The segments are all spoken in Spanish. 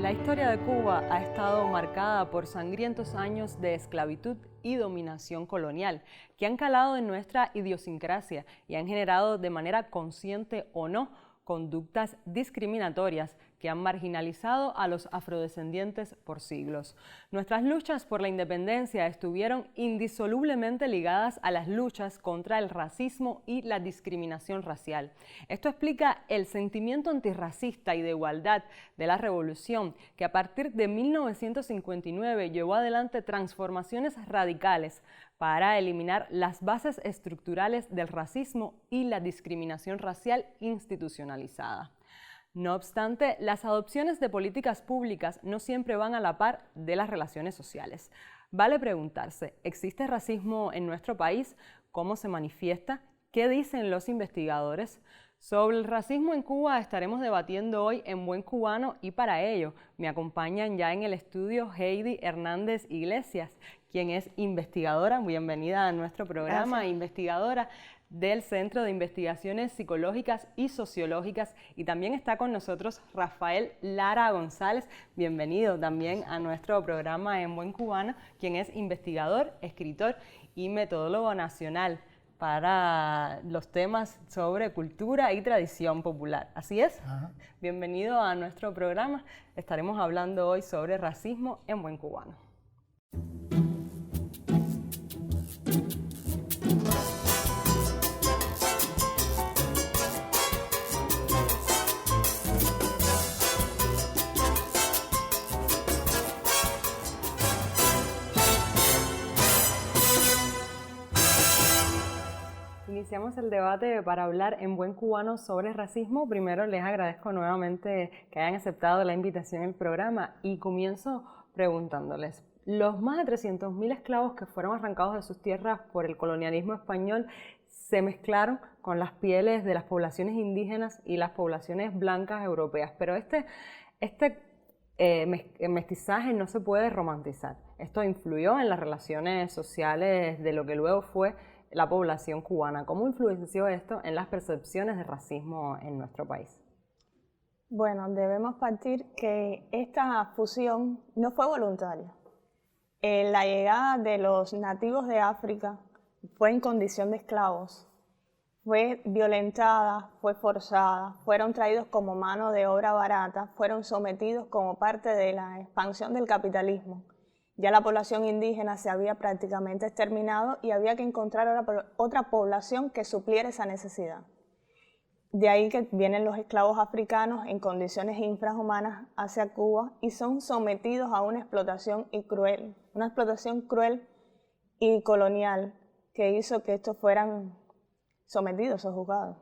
La historia de Cuba ha estado marcada por sangrientos años de esclavitud y dominación colonial, que han calado en nuestra idiosincrasia y han generado, de manera consciente o no, conductas discriminatorias que han marginalizado a los afrodescendientes por siglos. Nuestras luchas por la independencia estuvieron indisolublemente ligadas a las luchas contra el racismo y la discriminación racial. Esto explica el sentimiento antirracista y de igualdad de la revolución, que a partir de 1959 llevó adelante transformaciones radicales para eliminar las bases estructurales del racismo y la discriminación racial institucionalizada. No obstante, las adopciones de políticas públicas no siempre van a la par de las relaciones sociales. Vale preguntarse, ¿existe racismo en nuestro país? ¿Cómo se manifiesta? ¿Qué dicen los investigadores? Sobre el racismo en Cuba estaremos debatiendo hoy en Buen Cubano y para ello me acompañan ya en el estudio Heidi Hernández Iglesias, quien es investigadora, bienvenida a nuestro programa, Gracias. Investigadora del Centro de Investigaciones Psicológicas y Sociológicas, y también está con nosotros Rafael Lara González, bienvenido también a nuestro programa en Buen Cubano, quien es investigador, escritor y metodólogo nacional para los temas sobre cultura y tradición popular. ¿Así es? Ajá. Bienvenido a nuestro programa. Estaremos hablando hoy sobre racismo en Buen Cubano. Iniciamos el debate para hablar en Buen Cubano sobre racismo. Primero les agradezco nuevamente que hayan aceptado la invitación al programa y comienzo preguntándoles, los más de 300.000 esclavos que fueron arrancados de sus tierras por el colonialismo español se mezclaron con las pieles de las poblaciones indígenas y las poblaciones blancas europeas, pero este mestizaje no se puede romantizar. Esto influyó en las relaciones sociales de lo que luego fue la población cubana. ¿Cómo influenció esto en las percepciones de racismo en nuestro país? Bueno, debemos partir que esta fusión no fue voluntaria. La llegada de los nativos de África fue en condición de esclavos, fue violentada, fue forzada, fueron traídos como mano de obra barata, fueron sometidos como parte de la expansión del capitalismo. Ya la población indígena se había prácticamente exterminado y había que encontrar otra población que supliera esa necesidad. De ahí que vienen los esclavos africanos en condiciones infrahumanas hacia Cuba y son sometidos a una explotación cruel y colonial que hizo que estos fueran sometidos o juzgados.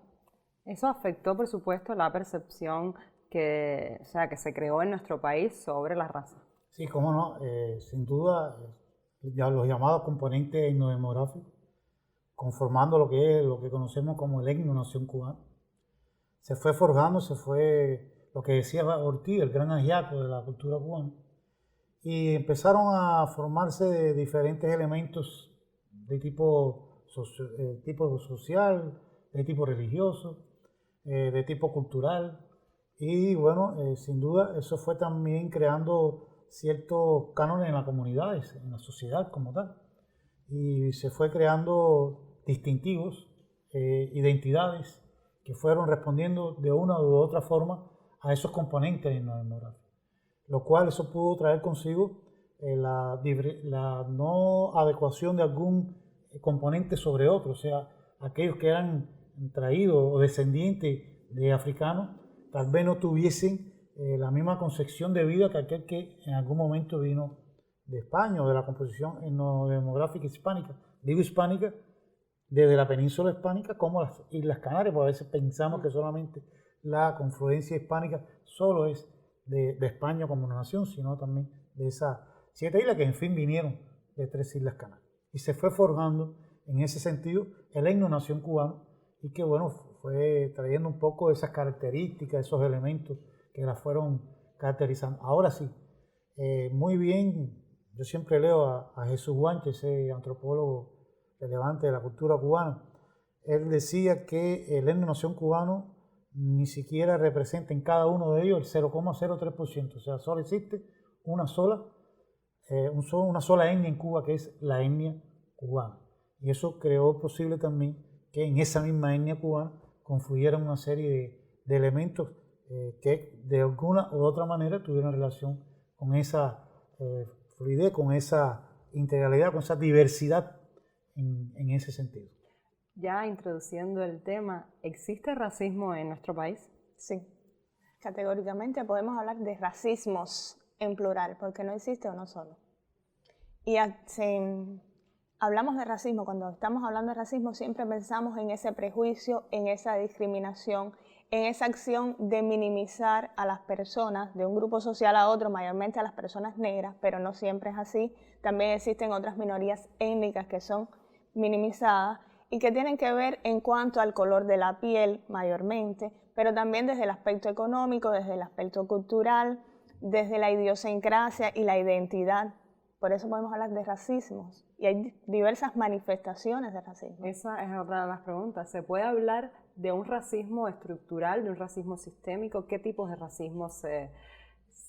Eso afectó, por supuesto, la percepción que se creó en nuestro país sobre la raza. Sí, cómo no, sin duda, ya los llamados componentes etnodemográficos, conformando lo que conocemos como el etno-nación cubana, se fue forjando, se fue lo que decía Ortiz, el gran ajiaco de la cultura cubana, y empezaron a formarse diferentes elementos de tipo social, de tipo religioso, de tipo cultural, y bueno, sin duda eso fue también creando ciertos cánones en las comunidades, en la sociedad como tal, y se fue creando distintivos, identidades que fueron respondiendo de una u otra forma a esos componentes etnodemográficos, lo cual eso pudo traer consigo la no adecuación de algún componente sobre otro, o sea, aquellos que eran traídos o descendientes de africanos tal vez no tuviesen la misma concepción de vida que aquel que en algún momento vino de España o de la composición etnodemográfica hispánica. Digo hispánica desde la península hispánica como las Islas Canarias, porque a veces pensamos que solamente la confluencia hispánica solo es de España como una nación, sino también de esas 7 islas que en fin vinieron de 3 Islas Canarias. Y se fue forjando en ese sentido el etno-nación cubano y que bueno, fue trayendo un poco esas características, esos elementos que la fueron caracterizando. Ahora sí, muy bien, yo siempre leo a Jesús Guanche, ese antropólogo relevante de la cultura cubana. Él decía que el etno-nación cubano ni siquiera representa en cada uno de ellos el 0,03%. O sea, solo existe una sola etnia en Cuba, que es la etnia cubana. Y eso creó posible también que en esa misma etnia cubana confluyeran una serie de elementos que de alguna u otra manera tuvieron relación con esa fluidez, con esa integralidad, con esa diversidad en ese sentido. Ya introduciendo el tema, ¿existe racismo en nuestro país? Sí, categóricamente podemos hablar de racismos en plural, porque no existe uno solo. Y hablamos de racismo, cuando estamos hablando de racismo siempre pensamos en ese prejuicio, en esa discriminación, en esa acción de minimizar a las personas de un grupo social a otro, mayormente a las personas negras, pero no siempre es así. También existen otras minorías étnicas que son minimizadas y que tienen que ver en cuanto al color de la piel mayormente, pero también desde el aspecto económico, desde el aspecto cultural, desde la idiosincrasia y la identidad. Por eso podemos hablar de racismos y hay diversas manifestaciones de racismo. Esa es otra de las preguntas. ¿Se puede hablar de un racismo estructural, de un racismo sistémico? ¿Qué tipos de racismo se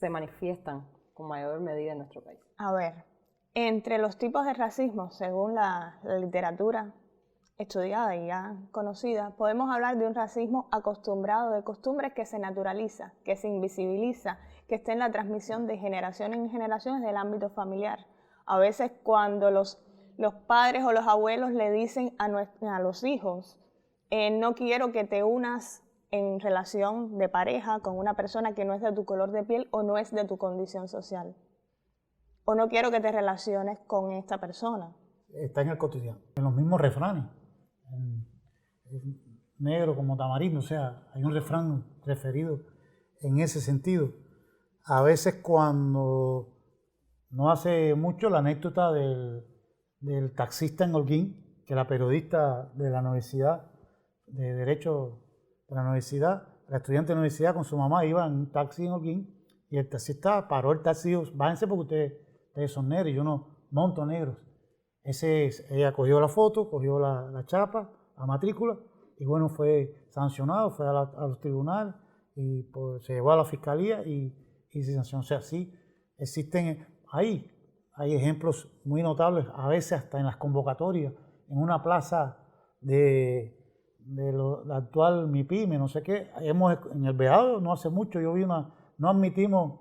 manifiestan con mayor medida en nuestro país? A ver, entre los tipos de racismo, según la literatura estudiada y ya conocida, podemos hablar de un racismo acostumbrado, de costumbres que se naturaliza, que se invisibiliza, que está en la transmisión de generación en generación desde el ámbito familiar. A veces cuando los padres o los abuelos le dicen a los hijos, no quiero que te unas en relación de pareja con una persona que no es de tu color de piel o no es de tu condición social. O no quiero que te relaciones con esta persona. Está en el cotidiano, en los mismos refranes. Negro como tamarindo, o sea, hay un refrán referido en ese sentido. A veces cuando, no hace mucho, la anécdota del taxista en Holguín, que la periodista de la Universidad de Derecho de la Universidad, la estudiante de la universidad con su mamá iba en un taxi en Holguín y el taxista paró el taxi y dijo, váyanse porque ustedes son negros y yo no monto negros. Ella cogió la foto, cogió la chapa, la matrícula y bueno, fue sancionado, fue a los tribunales y pues, se llevó a la fiscalía y se sancionó. O sea, sí existen, hay ejemplos muy notables, a veces hasta en las convocatorias, en una plaza de la actual MIPYME, no sé qué, en el Veado no hace mucho yo vi no admitimos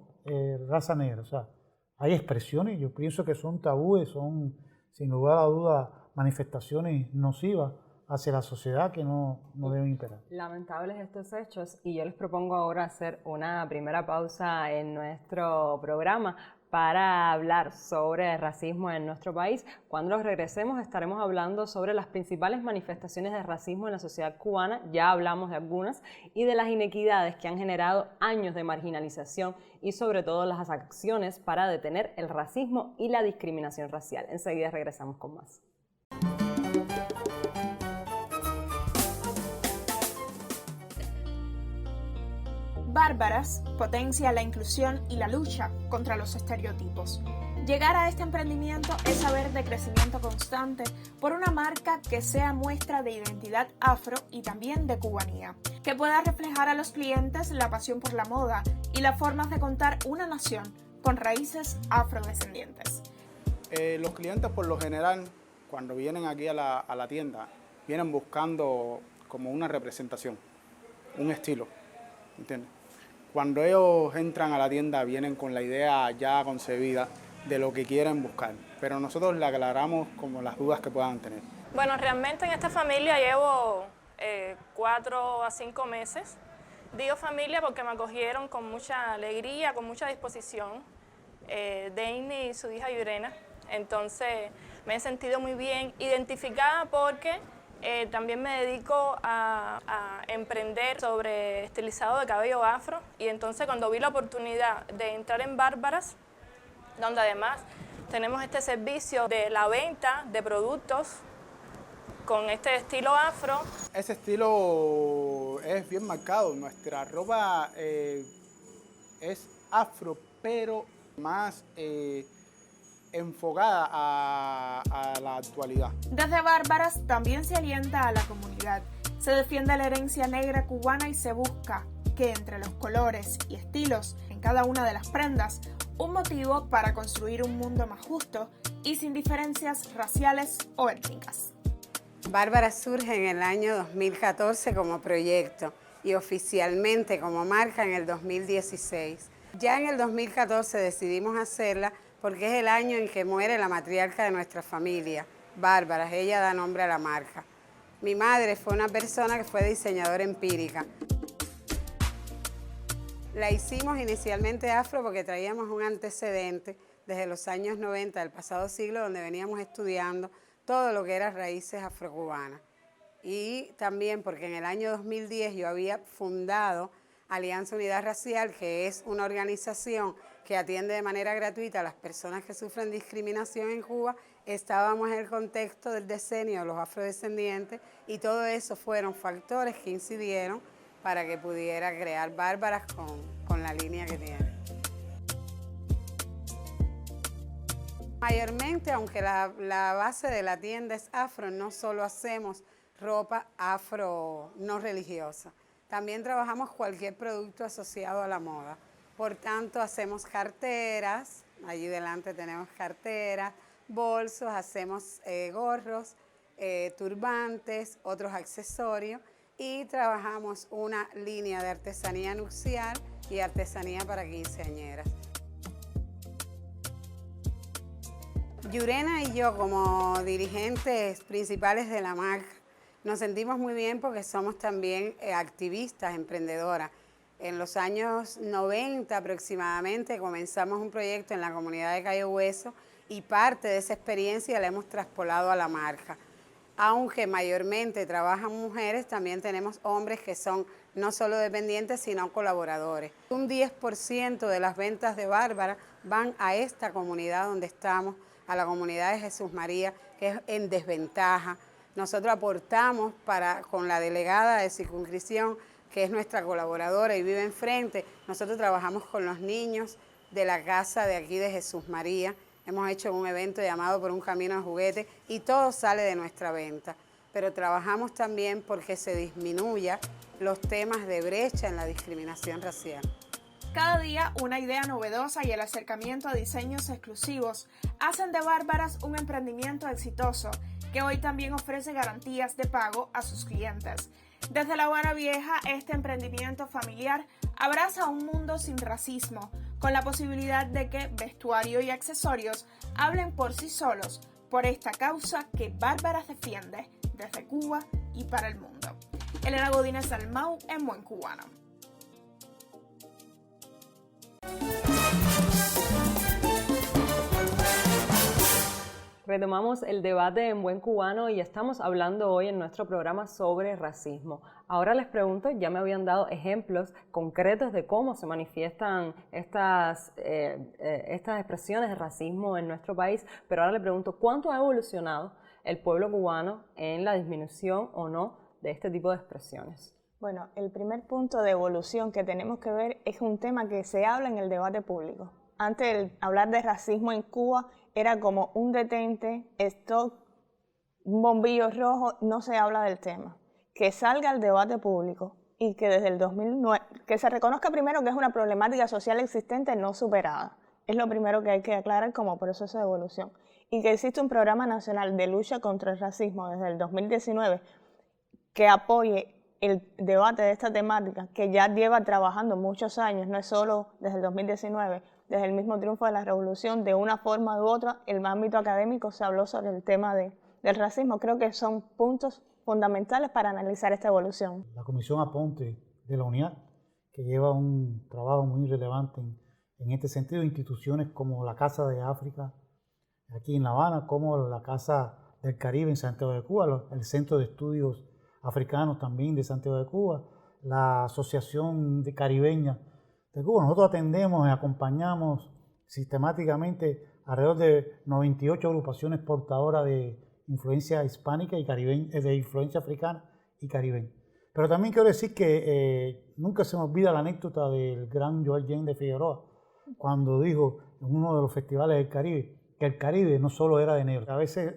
raza negra, o sea, hay expresiones, yo pienso que son tabúes, son sin lugar a dudas manifestaciones nocivas hacia la sociedad que no deben imperar. Lamentables estos hechos y yo les propongo ahora hacer una primera pausa en nuestro programa para hablar sobre el racismo en nuestro país. Cuando regresemos estaremos hablando sobre las principales manifestaciones de racismo en la sociedad cubana, ya hablamos de algunas, y de las inequidades que han generado años de marginalización y sobre todo las acciones para detener el racismo y la discriminación racial. Enseguida regresamos con más. Bárbaras potencia la inclusión y la lucha contra los estereotipos. Llegar a este emprendimiento es saber de crecimiento constante por una marca que sea muestra de identidad afro y también de cubanía, que pueda reflejar a los clientes la pasión por la moda y las formas de contar una nación con raíces afrodescendientes. Los clientes por lo general, cuando vienen aquí a la tienda, vienen buscando como una representación, un estilo, ¿entiendes? Cuando ellos entran a la tienda vienen con la idea ya concebida de lo que quieren buscar, pero nosotros le aclaramos como las dudas que puedan tener. Bueno, realmente en esta familia llevo 4 a 5 meses. Digo familia porque me acogieron con mucha alegría, con mucha disposición, Deini y su hija Yurena. Entonces me he sentido muy bien identificada porque también me dedico a emprender sobre estilizado de cabello afro y entonces cuando vi la oportunidad de entrar en Bárbaras, donde además tenemos este servicio de la venta de productos con este estilo afro. Ese estilo es bien marcado, nuestra ropa es afro, pero más enfocada a la actualidad. Desde Bárbaras también se alienta a la comunidad Se defiende la herencia negra cubana y se busca que entre los colores y estilos en cada una de las prendas, un motivo para construir un mundo más justo y sin diferencias raciales o étnicas. Bárbara surge en el año 2014 como proyecto y oficialmente como marca en el 2016. Ya en el 2014 decidimos hacerla porque es el año en que muere la matriarca de nuestra familia, Bárbara. Ella da nombre a la marca. Mi madre fue una persona que fue diseñadora empírica. La hicimos inicialmente afro porque traíamos un antecedente desde los años 90 del pasado siglo donde veníamos estudiando todo lo que era raíces afrocubanas. Y también porque en el año 2010 yo había fundado Alianza Unidad Racial, que es una organización que atiende de manera gratuita a las personas que sufren discriminación en Cuba. Estábamos en el contexto del decenio de los afrodescendientes y todo eso fueron factores que incidieron para que pudiera crear Bárbaras con la línea que tiene. Mayormente, aunque la base de la tienda es afro, no solo hacemos ropa afro no religiosa. También trabajamos cualquier producto asociado a la moda. Por tanto, hacemos carteras, allí delante tenemos carteras, bolsos, hacemos gorros, turbantes, otros accesorios y trabajamos una línea de artesanía nupcial y artesanía para quinceañeras. Yurena y yo, como dirigentes principales de la marca, nos sentimos muy bien porque somos también activistas, emprendedoras. En los años 90 aproximadamente comenzamos un proyecto en la comunidad de Cayo Hueso y parte de esa experiencia la hemos traspolado a la marca. Aunque mayormente trabajan mujeres, también tenemos hombres que son no solo dependientes, sino colaboradores. Un 10% de las ventas de Bárbara van a esta comunidad donde estamos, a la comunidad de Jesús María, que es en desventaja. Nosotros aportamos con la delegada de circunscripción, que es nuestra colaboradora y vive enfrente. Nosotros trabajamos con los niños de la casa de aquí de Jesús María. Hemos hecho un evento llamado Por un Camino de Juguete y todo sale de nuestra venta. Pero trabajamos también porque se disminuya los temas de brecha en la discriminación racial. Cada día una idea novedosa y el acercamiento a diseños exclusivos hacen de Bárbaras un emprendimiento exitoso que hoy también ofrece garantías de pago a sus clientes. Desde La Habana Vieja, este emprendimiento familiar abraza un mundo sin racismo, con la posibilidad de que vestuario y accesorios hablen por sí solos por esta causa que Bárbaras defiende desde Cuba y para el mundo. Elena Godínez Dalmau en Buen Cubano. Retomamos el debate en Buen Cubano y estamos hablando hoy en nuestro programa sobre racismo. Ahora les pregunto, ya me habían dado ejemplos concretos de cómo se manifiestan estas expresiones de racismo en nuestro país, pero ahora les pregunto, ¿cuánto ha evolucionado el pueblo cubano en la disminución o no de este tipo de expresiones? Bueno, el primer punto de evolución que tenemos que ver es un tema que se habla en el debate público. Antes de hablar de racismo en Cuba era como un detente, stock, un bombillo rojo, no se habla del tema. Que salga al debate público y que desde el 2009, que se reconozca primero que es una problemática social existente no superada. Es lo primero que hay que aclarar como proceso de evolución. Y que existe un programa nacional de lucha contra el racismo desde el 2019 que apoye el debate de esta temática, que ya lleva trabajando muchos años, no es solo desde el 2019, desde el mismo triunfo de la revolución, de una forma u otra, el ámbito académico se habló sobre el tema del racismo. Creo que son puntos fundamentales para analizar esta evolución. La Comisión Aponte de la UNIAD, que lleva un trabajo muy relevante en este sentido, instituciones como la Casa de África, aquí en La Habana, como la Casa del Caribe en Santiago de Cuba, el Centro de Estudios Africanos también de Santiago de Cuba, la Asociación de Caribeña de Cuba. Nosotros atendemos y acompañamos sistemáticamente alrededor de 98 agrupaciones portadoras de influencia hispánica y caribeña, de influencia africana y caribeña. Pero también quiero decir que nunca se me olvida la anécdota del gran Joel James de Figueroa, cuando dijo en uno de los festivales del Caribe que el Caribe no solo era de negros. A veces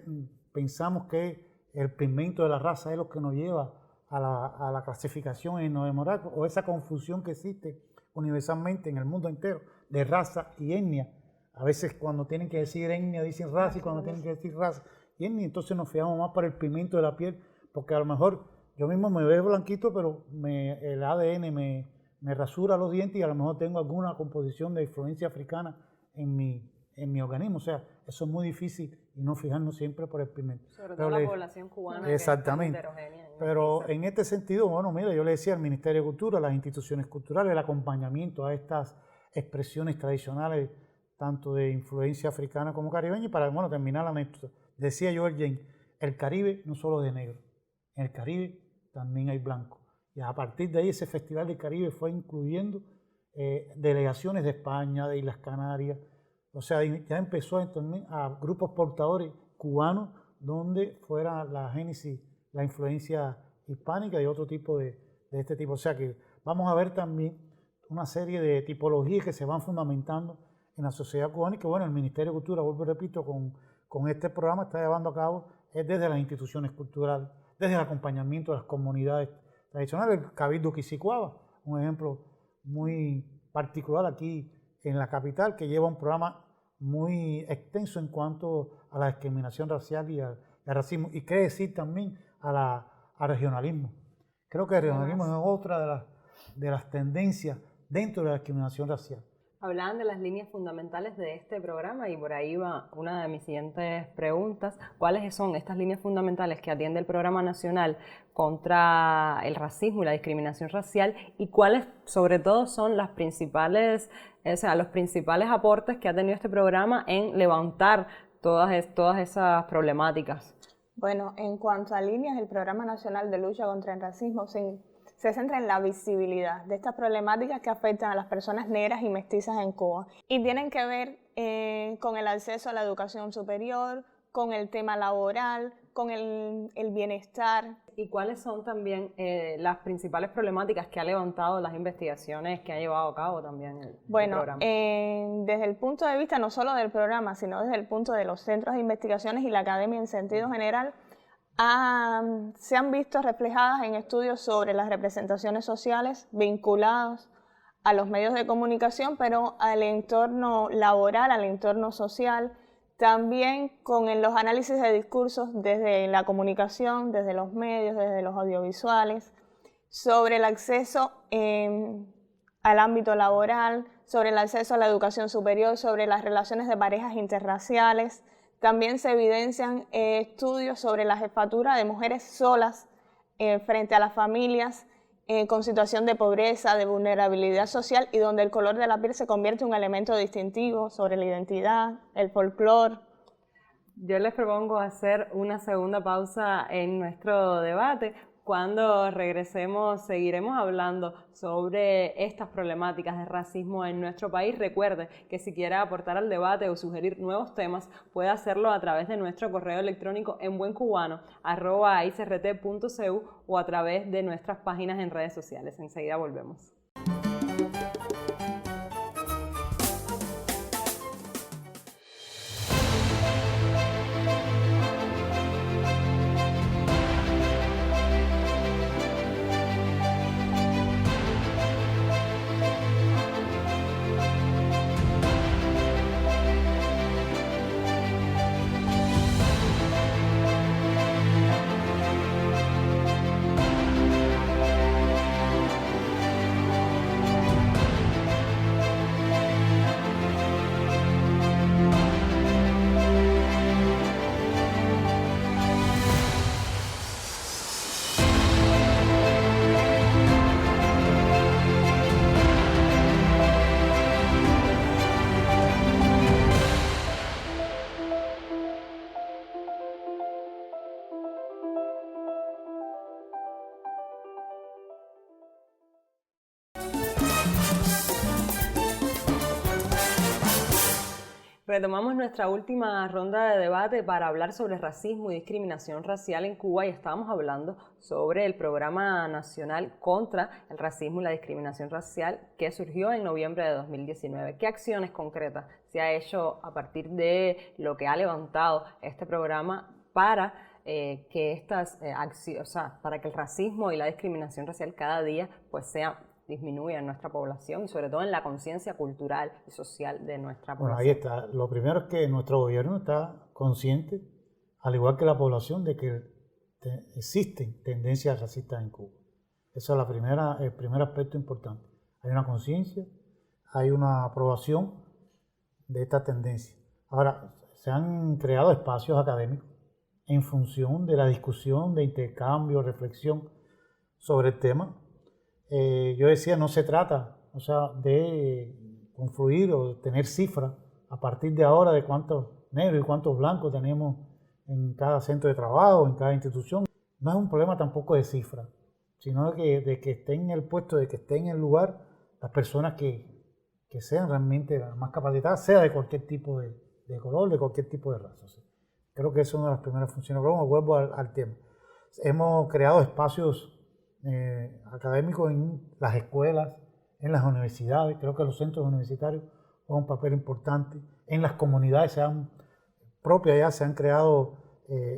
pensamos que el pigmento de la raza es lo que nos lleva a la clasificación etnodemográfica o esa confusión que existe universalmente en el mundo entero de raza y etnia. A veces cuando tienen que decir etnia dicen raza y cuando tienen que decir raza y etnia, entonces nos fijamos más por el pigmento de la piel, porque a lo mejor yo mismo me veo blanquito, pero el ADN me rasura los dientes y a lo mejor tengo alguna composición de influencia africana en mi organismo. O sea, eso es muy difícil y no fijarnos siempre por el pigmento. Sobre todo la población cubana. Exactamente. Que es heterogénea. Pero en este sentido, bueno, mira, yo le decía al Ministerio de Cultura, las instituciones culturales, el acompañamiento a estas expresiones tradicionales, tanto de influencia africana como caribeña, y para, bueno, terminar la anécdota. Decía George James, el Caribe no solo de negro, en el Caribe también hay blanco. Y a partir de ahí ese Festival del Caribe fue incluyendo delegaciones de España, de Islas Canarias, o sea, ya empezó a grupos portadores cubanos donde fuera la génesis, la influencia hispánica y otro tipo de este tipo. O sea que vamos a ver también una serie de tipologías que se van fundamentando en la sociedad cubana y que, bueno, el Ministerio de Cultura, vuelvo y repito, con este programa está llevando a cabo desde las instituciones culturales, desde el acompañamiento de las comunidades tradicionales. El Cabildo Quisquiawa, un ejemplo muy particular aquí en la capital, que lleva un programa muy extenso en cuanto a la discriminación racial y al racismo, y quiere decir también al regionalismo. Creo que el regionalismo es otra de las tendencias dentro de la discriminación racial. Hablaban de las líneas fundamentales de este programa y por ahí va una de mis siguientes preguntas. ¿Cuáles son estas líneas fundamentales que atiende el Programa Nacional contra el racismo y la discriminación racial? ¿Y cuáles, sobre todo, son las principales, los principales aportes que ha tenido este programa en levantar todas esas problemáticas? Bueno, en cuanto a líneas, el Programa Nacional de Lucha contra el Racismo se centra en la visibilidad de estas problemáticas que afectan a las personas negras y mestizas en Cuba y tienen que ver con el acceso a la educación superior, con el tema laboral, con el bienestar. ¿Y cuáles son también las principales problemáticas que ha levantado las investigaciones que ha llevado a cabo también el programa? Desde el punto de vista no solo del programa, sino desde el punto de los centros de investigaciones y la academia en sentido general, se han visto reflejadas en estudios sobre las representaciones sociales vinculados a los medios de comunicación, pero al entorno laboral, al entorno social, también con los análisis de discursos desde la comunicación, desde los medios, desde los audiovisuales, sobre el acceso al ámbito laboral, sobre el acceso a la educación superior, sobre las relaciones de parejas interraciales. También se evidencian estudios sobre la jefatura de mujeres solas frente a las familias con situación de pobreza, de vulnerabilidad social y donde el color de la piel se convierte en un elemento distintivo sobre la identidad, el folclore. Yo les propongo hacer una segunda pausa en nuestro debate. Cuando regresemos seguiremos hablando sobre estas problemáticas de racismo en nuestro país. Recuerde que si quiere aportar al debate o sugerir nuevos temas, puede hacerlo a través de nuestro correo electrónico en buencubano@icrt.cu o a través de nuestras páginas en redes sociales. Enseguida volvemos. Retomamos nuestra última ronda de debate para hablar sobre racismo y discriminación racial en Cuba y estábamos hablando sobre el Programa Nacional contra el Racismo y la Discriminación Racial que surgió en noviembre de 2019. ¿Qué acciones concretas se ha hecho a partir de lo que ha levantado este programa para que estas acciones, o sea, para que el racismo y la discriminación racial cada día pues disminuya en nuestra población y sobre todo en la conciencia cultural y social de nuestra población? Bueno, ahí está. Lo primero es que nuestro gobierno está consciente, al igual que la población, de que existen tendencias racistas en Cuba. Ese es el primer aspecto importante. Hay una conciencia, hay una aprobación de esta tendencia. Ahora, se han creado espacios académicos en función de la discusión, de intercambio, reflexión sobre el tema. Yo decía, no se trata, o sea, de confluir o tener cifras a partir de ahora de cuántos negros y cuántos blancos tenemos en cada centro de trabajo, en cada institución. No es un problema tampoco de cifras, sino de que estén en el puesto, de que estén en el lugar las personas que sean realmente las más capacitadas, sea de cualquier tipo de color, de cualquier tipo de raza. ¿Sí? Creo que esa es una de las primeras funciones. Pero bueno, vuelvo al tema. Hemos creado espacios académicos en las escuelas, en las universidades. Creo que los centros universitarios juegan un papel importante. En las comunidades propias ya se han creado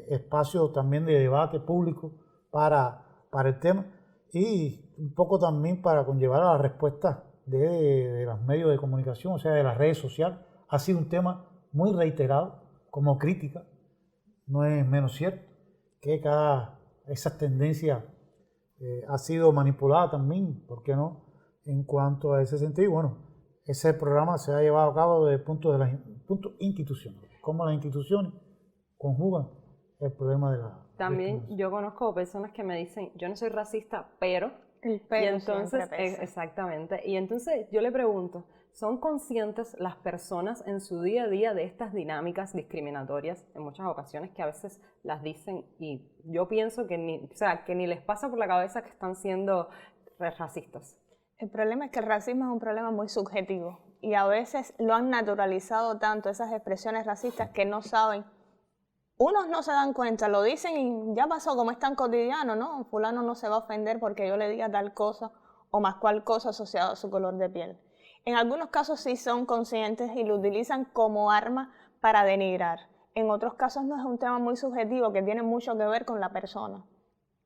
espacios también de debate público para el tema y un poco también para conllevar a la respuesta de los medios de comunicación, o sea, de las redes sociales. Ha sido un tema muy reiterado como crítica. No es menos cierto que esas tendencias ha sido manipulada también, ¿por qué no?, en cuanto a ese sentido. Bueno, ese programa se ha llevado a cabo desde el punto institucional, cómo las instituciones conjugan el problema de la... También yo conozco personas que me dicen, yo no soy racista, pero... El pero y entonces, pesa. exactamente, y entonces yo le pregunto, ¿son conscientes las personas en su día a día de estas dinámicas discriminatorias en muchas ocasiones que a veces las dicen y yo pienso que ni les pasa por la cabeza que están siendo racistas? El problema es que el racismo es un problema muy subjetivo y a veces lo han naturalizado tanto esas expresiones racistas que no saben. Unos no se dan cuenta, lo dicen y ya pasó, como es tan cotidiano, ¿no? Fulano no se va a ofender porque yo le diga tal cosa o más cual cosa asociado a su color de piel. En algunos casos sí son conscientes y lo utilizan como arma para denigrar. En otros casos no, es un tema muy subjetivo que tiene mucho que ver con la persona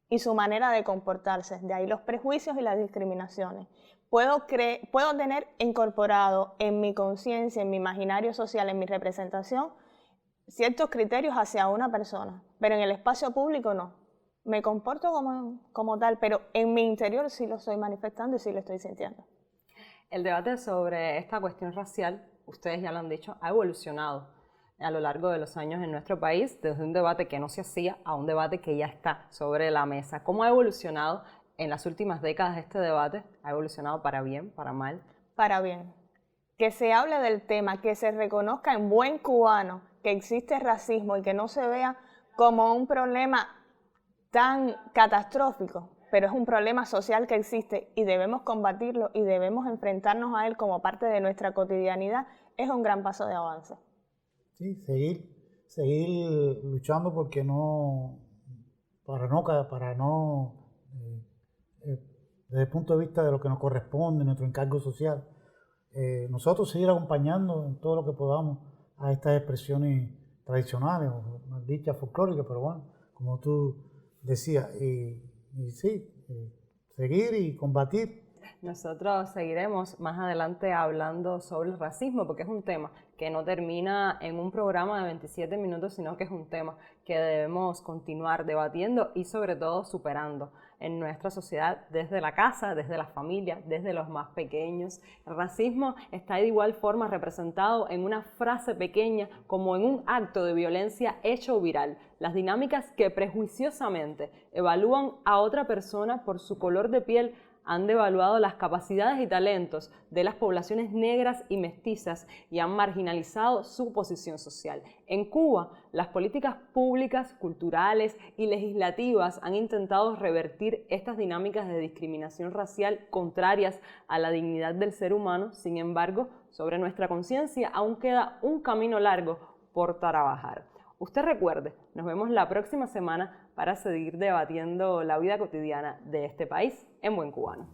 y su manera de comportarse. De ahí los prejuicios y las discriminaciones. Puedo tener incorporado en mi conciencia, en mi imaginario social, en mi representación, ciertos criterios hacia una persona, pero en el espacio público no. Me comporto como tal, pero en mi interior sí lo estoy manifestando y sí lo estoy sintiendo. El debate sobre esta cuestión racial, ustedes ya lo han dicho, ha evolucionado a lo largo de los años en nuestro país, desde un debate que no se hacía a un debate que ya está sobre la mesa. ¿Cómo ha evolucionado en las últimas décadas este debate? ¿Ha evolucionado para bien, para mal? Para bien. Que se hable del tema, que se reconozca en buen cubano que existe racismo y que no se vea como un problema tan catastrófico, pero es un problema social que existe y debemos combatirlo y debemos enfrentarnos a él como parte de nuestra cotidianidad, es un gran paso de avance. Sí, seguir luchando porque desde el punto de vista de lo que nos corresponde, nuestro encargo social, nosotros seguir acompañando en todo lo que podamos a estas expresiones tradicionales o más dichas folclóricas, pero bueno, como tú decías, y sí, seguir y combatir. Nosotros seguiremos más adelante hablando sobre el racismo porque es un tema que no termina en un programa de 27 minutos, sino que es un tema que debemos continuar debatiendo y sobre todo superando en nuestra sociedad desde la casa, desde la familia, desde los más pequeños. El racismo está de igual forma representado en una frase pequeña como en un acto de violencia hecho viral. Las dinámicas que prejuiciosamente evalúan a otra persona por su color de piel han devaluado las capacidades y talentos de las poblaciones negras y mestizas y han marginalizado su posición social. En Cuba, las políticas públicas, culturales y legislativas han intentado revertir estas dinámicas de discriminación racial contrarias a la dignidad del ser humano. Sin embargo, sobre nuestra conciencia aún queda un camino largo por trabajar. Usted recuerde, nos vemos la próxima semana para seguir debatiendo la vida cotidiana de este país en Buen Cubano.